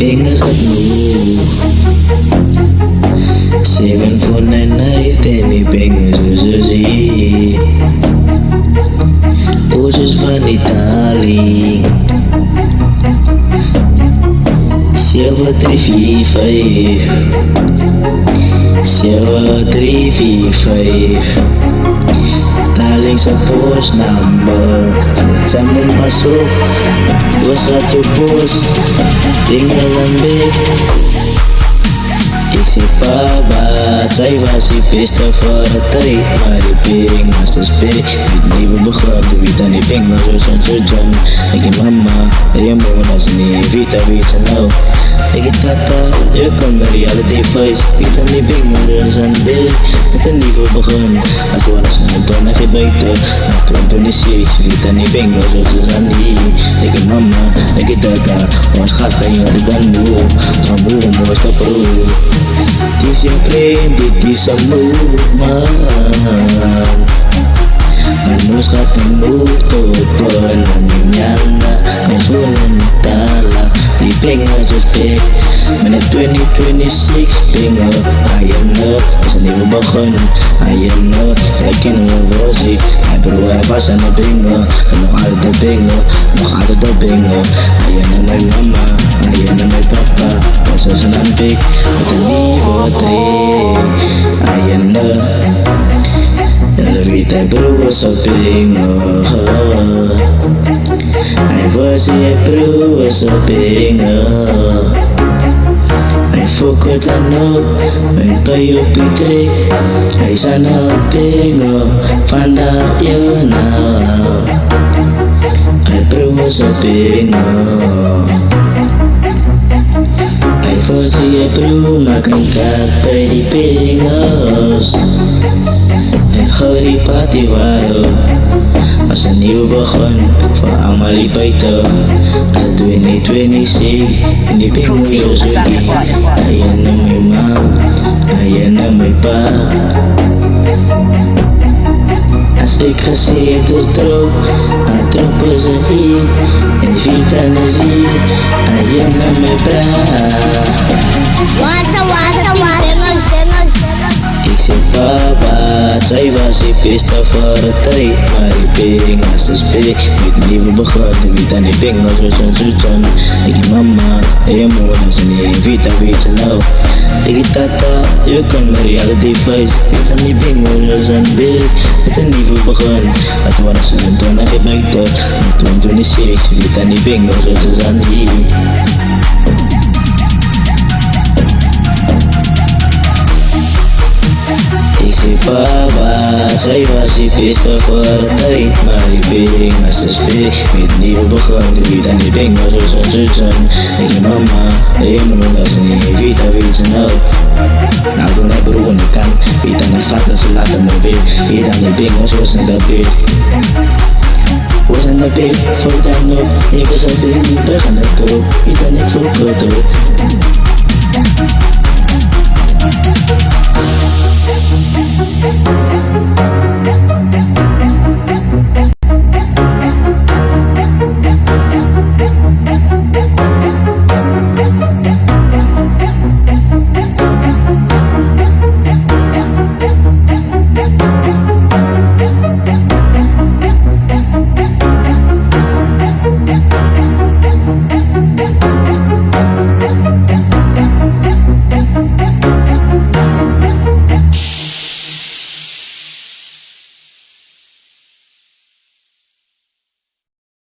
Fingers at move 749 any fingers usually Push funny darling 7345 7345 Taling sa post number Saan mo masuk Bos ka to post Tinggal lambe Isi pa ba Zij was die beste voor de tijd Maar die ping was te spek Niet nieuwe begon De wita ni ping Maar zo zijn zo John Ik je mama En je moeder Als niet vita weet ze nou Ik je tata Je kan met reality face Wita ni ping Maar zo zijn bek Met een nieuwe begon Als toen was een toon En geen buiten Maar toen is jees Wita ni ping Maar zo zijn niet Ik je mama Ik je tata Ons gaat en je dan moe Gaan boe Mooi stap roe Di siempre di sa movement Anus ketemu topan Nyana Kasulan tala Di pengen suspek Menit 2026 Pengen Ayan na Sa niyo bakon Ayan na Lakin ang vozi Ay pero ay basa na pengen Nakada pengen Nakada pengen Ayan na may mama Ayan na may papa Basa sa nampik Ayan na Everytime bro was a big I was a bro was a big I forgot I know Ay kayo pitre Ay sana big Fanda yun na I bro was a big Fossi e bro makan kape di pingos E hori pati waro Asa niyo bakon Fa amali baito Sa 2026 Hindi pinguyo sudi Ayan na may ma Ayan na may pa Asik kasi tutro Atro po sa hit Evita na zi Ayan na may bra Wasa Ik papa Zij was die pista voor de tijd Maar die ping als een spek Met nieuwe begon De wita die ping als we zo'n zoetson Ik je mama En je moeder Ze niet vita weet ze nou Ik je tata Je kan met reality face Wita die ping als we zo'n bek Met een nieuwe begon Het was een toon en geen buiten Maar toen is jees Wita die ping als we zo'n hier Isi papa Zij was die pista voor de tijd Maar die ping als een spek Met nieuwe begon De wita die ping als we zo'n zoetson Ik je mama En je moeder Ze niet vita weet ze nou Nou doen hij beroen ik kan Vita na vatten ze laten me weer Vita die ping als we zijn dat beest Was in de beest Voor dan ook Ik was al bezig niet bij gaan naartoe Vita niks voor koto